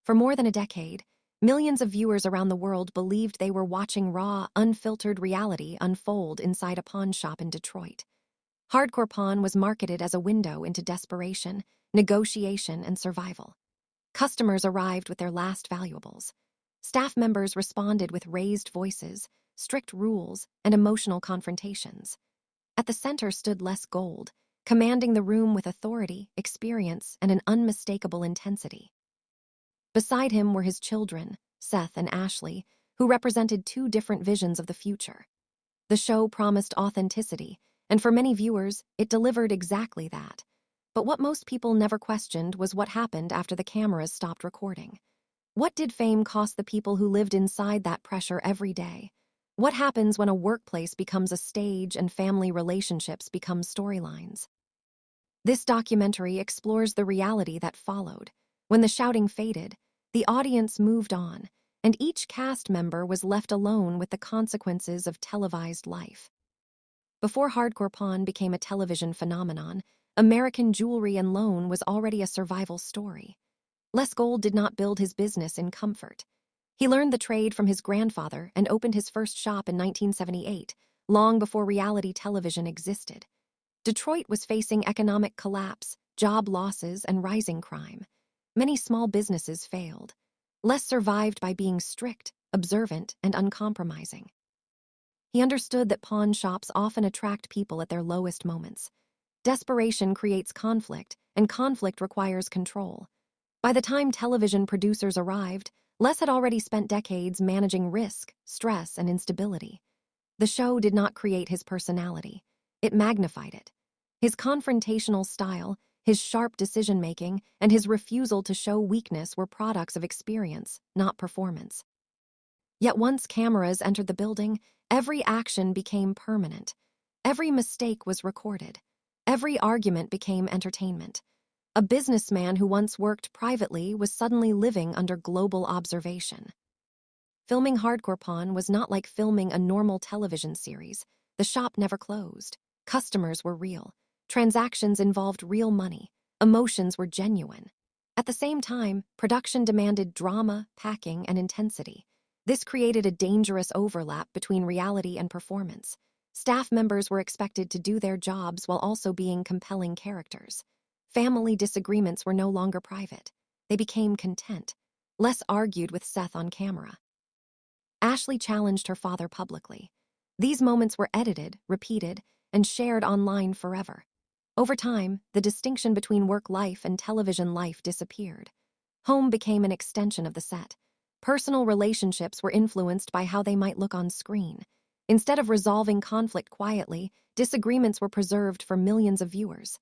For more than a decade, millions of viewers around the world believed they were watching raw, unfiltered reality unfold inside a pawn shop in Detroit. Hardcore Pawn was marketed as a window into desperation, negotiation, and survival. Customers arrived with their last valuables. Staff members responded with raised voices, strict rules, and emotional confrontations. At the center stood Seth Gold, commanding the room with authority, experience, and an unmistakable intensity. Beside him were his children, Seth and Ashley, who represented two different visions of the future. The show promised authenticity, and for many viewers, it delivered exactly that. But what most people never questioned was what happened after the cameras stopped recording. What did fame cost the people who lived inside that pressure every day? What happens when a workplace becomes a stage and family relationships become storylines? This documentary explores the reality that followed. When the shouting faded, the audience moved on, and each cast member was left alone with the consequences of televised life. Before Hardcore Pawn became a television phenomenon, American Jewelry and Loan was already a survival story. Seth Gold did not build his business in comfort. He learned the trade from his grandfather and opened his first shop in 1978, long before reality television existed. Detroit was facing economic collapse, job losses, and rising crime. Many small businesses failed. Seth survived by being strict, observant, and uncompromising. He understood that pawn shops often attract people at their lowest moments. Desperation creates conflict, and conflict requires control. By the time television producers arrived, Seth had already spent decades managing risk, stress, and instability. The show did not create his personality. It magnified it. His confrontational style, his sharp decision-making, and his refusal to show weakness were products of experience, not performance. Yet once cameras entered the building, every action became permanent. Every mistake was recorded. Every argument became entertainment. A businessman who once worked privately was suddenly living under global observation. Filming Hardcore Pawn was not like filming a normal television series. The shop never closed. Customers were real. Transactions involved real money. Emotions were genuine. At the same time, production demanded drama, packing, and intensity. This created a dangerous overlap between reality and performance. Staff members were expected to do their jobs while also being compelling characters. Family disagreements were no longer private. They became content. Seth argued with Seth on camera. Ashley challenged her father publicly. These moments were edited, repeated, and shared online forever. Over time, the distinction between work life and television life disappeared. Home became an extension of the set. Personal relationships were influenced by how they might look on screen. Instead of resolving conflict quietly, disagreements were preserved for millions of viewers.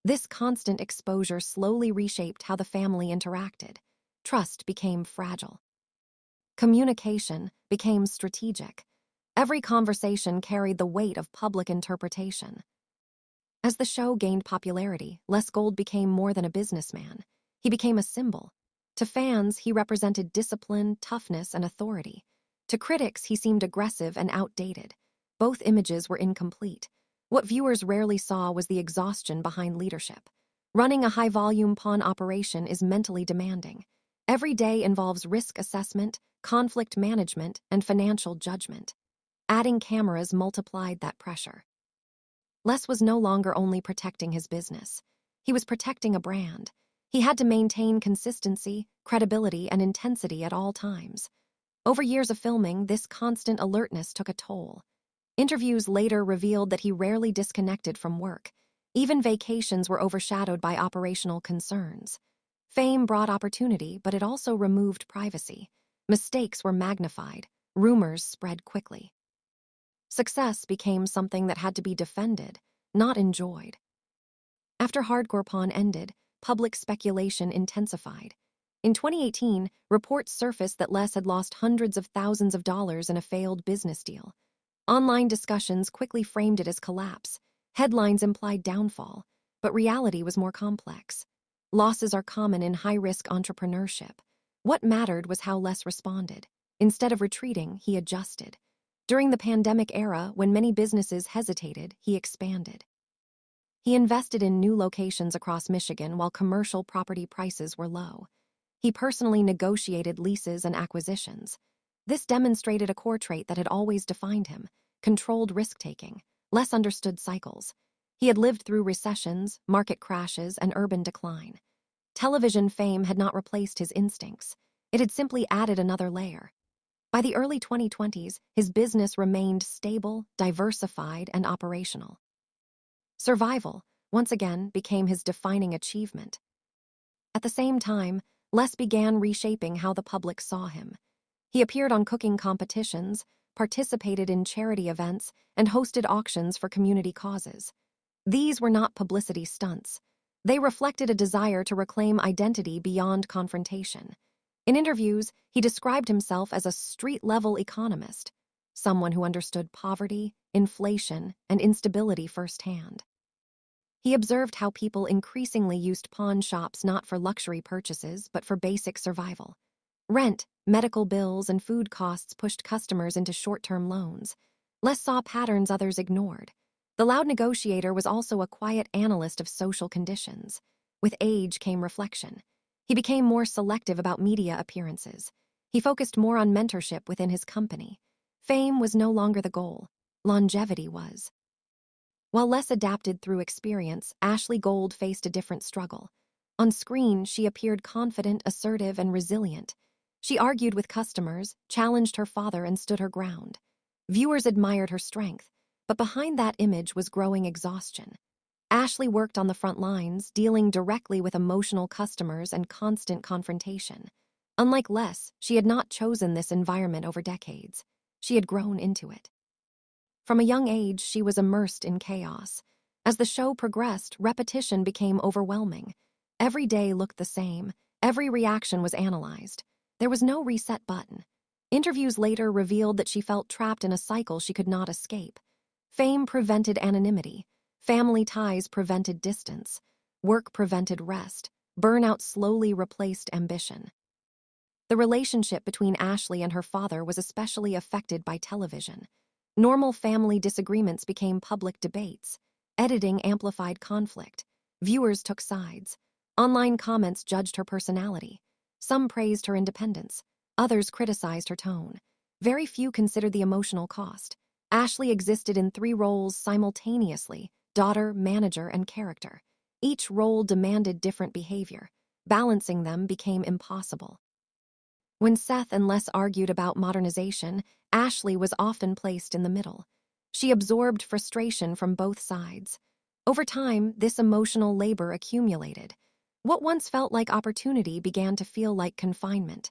This constant exposure slowly reshaped how the family interacted. Trust became fragile. Communication became strategic. Every conversation carried the weight of public interpretation. As the show gained popularity, Seth Gold became more than a businessman. He became a symbol. To fans, he represented discipline, toughness, and authority. To critics, he seemed aggressive and outdated. Both images were incomplete. What viewers rarely saw was the exhaustion behind leadership. Running a high-volume pawn operation is mentally demanding. Every day involves risk assessment, conflict management, and financial judgment. Adding cameras multiplied that pressure. Seth was no longer only protecting his business. He was protecting a brand. He had to maintain consistency, credibility, and intensity at all times. Over years of filming, this constant alertness took a toll. Interviews later revealed that he rarely disconnected from work. Even vacations were overshadowed by operational concerns. Fame brought opportunity, but it also removed privacy. Mistakes were magnified. Rumors spread quickly. Success became something that had to be defended, not enjoyed. After Hardcore Pawn ended, public speculation intensified. In 2018, reports surfaced that Seth had lost hundreds of thousands of dollars in a failed business deal. Online discussions quickly framed it as collapse. Headlines implied downfall, but reality was more complex. Losses are common in high-risk entrepreneurship. What mattered was how Seth responded. Instead of retreating, he adjusted. During the pandemic era, when many businesses hesitated, he expanded. He invested in new locations across Michigan while commercial property prices were low. He personally negotiated leases and acquisitions. This demonstrated a core trait that had always defined him: controlled risk-taking, less understood cycles. He had lived through recessions, market crashes, and urban decline. Television fame had not replaced his instincts. It had simply added another layer. By the early 2020s, his business remained stable, diversified, and operational. Survival, once again, became his defining achievement. At the same time, Les began reshaping how the public saw him. He appeared on cooking competitions, participated in charity events, and hosted auctions for community causes. These were not publicity stunts. They reflected a desire to reclaim identity beyond confrontation. In interviews, he described himself as a street-level economist, someone who understood poverty, inflation, and instability firsthand. He observed how people increasingly used pawn shops not for luxury purchases, but for basic survival. Rent, medical bills, and food costs pushed customers into short-term loans. Les saw patterns others ignored. The loud negotiator was also a quiet analyst of social conditions. With age came reflection. He became more selective about media appearances. He focused more on mentorship within his company. Fame was no longer the goal. Longevity was. While Les adapted through experience, Ashley Gold faced a different struggle. On screen, she appeared confident, assertive, and resilient. She argued with customers, challenged her father, and stood her ground. Viewers admired her strength, but behind that image was growing exhaustion. Ashley worked on the front lines, dealing directly with emotional customers and constant confrontation. Unlike Les, she had not chosen this environment over decades. She had grown into it. From a young age, she was immersed in chaos. As the show progressed, repetition became overwhelming. Every day looked the same. Every reaction was analyzed. There was no reset button. Interviews later revealed that she felt trapped in a cycle she could not escape. Fame prevented anonymity. Family ties prevented distance. Work prevented rest. Burnout slowly replaced ambition. The relationship between Ashley and her father was especially affected by television. Normal family disagreements became public debates. Editing amplified conflict. Viewers took sides. Online comments judged her personality. Some praised her independence. Others criticized her tone. Very few considered the emotional cost. Ashley existed in 3 roles simultaneously: daughter, manager, and character. Each role demanded different behavior. Balancing them became impossible. When Seth and Les argued about modernization, Ashley was often placed in the middle. She absorbed frustration from both sides. Over time, this emotional labor accumulated. What once felt like opportunity began to feel like confinement.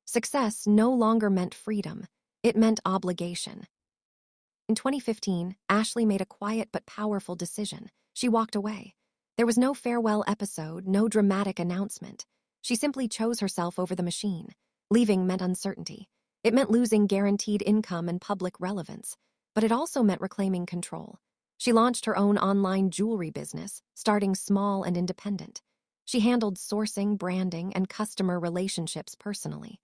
Success no longer meant freedom. It meant obligation. In 2015, Ashley made a quiet but powerful decision. She walked away. There was no farewell episode, no dramatic announcement. She simply chose herself over the machine. Leaving meant uncertainty. It meant losing guaranteed income and public relevance, but it also meant reclaiming control. She launched her own online jewelry business, starting small and independent. She handled sourcing, branding, and customer relationships personally.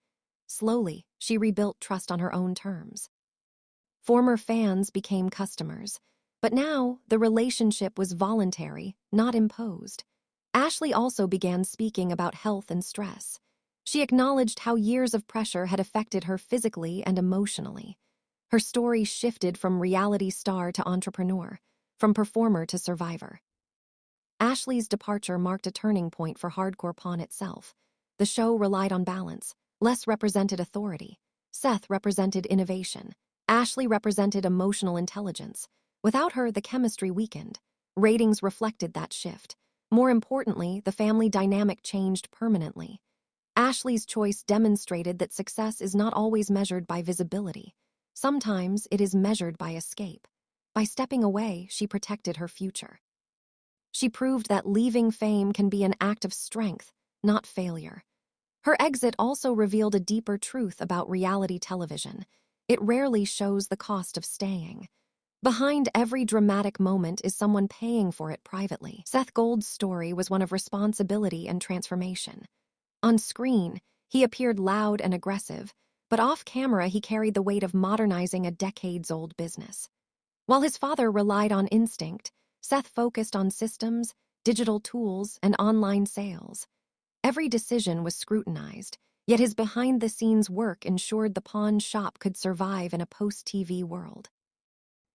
Slowly, she rebuilt trust on her own terms. Former fans became customers, but now the relationship was voluntary, not imposed. Ashley also began speaking about health and stress. She acknowledged how years of pressure had affected her physically and emotionally. Her story shifted from reality star to entrepreneur, from performer to survivor. Ashley's departure marked a turning point for hardcore pawn itself. The show relied on balance. Les represented authority. Seth represented innovation. Ashley represented emotional intelligence. Without her, the chemistry weakened. Ratings reflected that shift. More importantly, the family dynamic changed permanently. Ashley's choice demonstrated that success is not always measured by visibility. Sometimes it is measured by escape. By stepping away, she protected her future. She proved that leaving fame can be an act of strength, not failure. Her exit also revealed a deeper truth about reality television. It rarely shows the cost of staying. Behind every dramatic moment is someone paying for it privately. Seth Gold's story was one of responsibility and transformation. On screen, he appeared loud and aggressive, but off-camera he carried the weight of modernizing a decades-old business. While his father relied on instinct, Seth focused on systems, digital tools, and online sales. Every decision was scrutinized, yet his behind-the-scenes work ensured the pawn shop could survive in a post-TV world.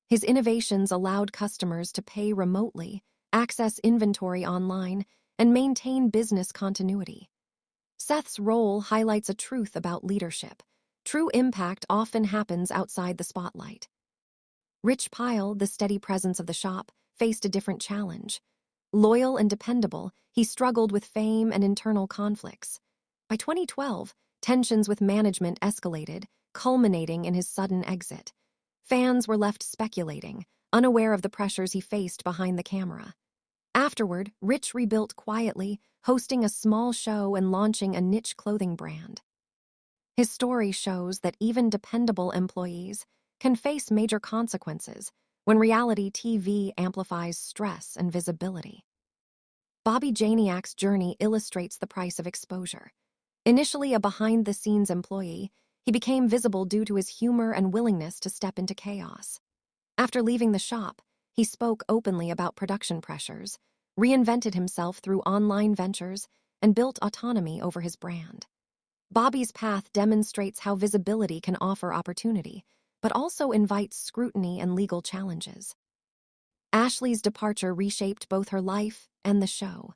His innovations allowed customers to pay remotely, access inventory online, and maintain business continuity. Seth's role highlights a truth about leadership. True impact often happens outside the spotlight. Rich Pyle, the steady presence of the shop, faced a different challenge. Loyal and dependable, he struggled with fame and internal conflicts. By 2012, tensions with management escalated, culminating in his sudden exit. Fans were left speculating, unaware of the pressures he faced behind the camera. Afterward, Rich rebuilt quietly, hosting a small show and launching a niche clothing brand. His story shows that even dependable employees can face major consequences when reality TV amplifies stress and visibility. Bobby Janiac's journey illustrates the price of exposure. Initially a behind-the-scenes employee, he became visible due to his humor and willingness to step into chaos. After leaving the shop, he spoke openly about production pressures, reinvented himself through online ventures, and built autonomy over his brand. Bobby's path demonstrates how visibility can offer opportunity, but also invites scrutiny and legal challenges. Ashley's departure reshaped both her life and the show.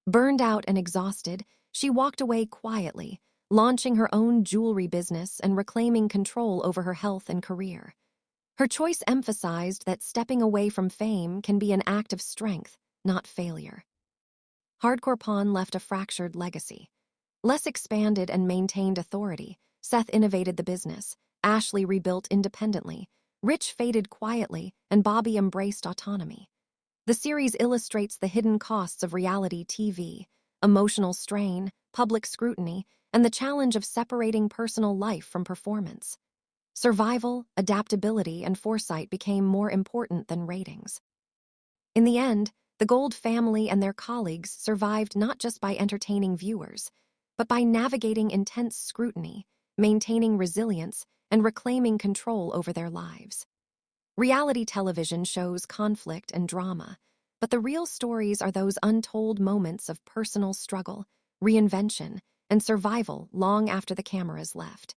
Burned out and exhausted, she walked away quietly, launching her own jewelry business and reclaiming control over her health and career. Her choice emphasized that stepping away from fame can be an act of strength, not failure. Hardcore Pawn left a fractured legacy. Less expanded and maintained authority, Seth innovated the business, Ashley rebuilt independently, Rich faded quietly, and Bobby embraced autonomy. The series illustrates the hidden costs of reality TV, emotional strain, public scrutiny, and the challenge of separating personal life from performance. Survival, adaptability, and foresight became more important than ratings. In the end, the Gold family and their colleagues survived not just by entertaining viewers, but by navigating intense scrutiny, maintaining resilience, and reclaiming control over their lives. Reality television shows conflict and drama, but the real stories are those untold moments of personal struggle, reinvention, and survival long after the cameras left.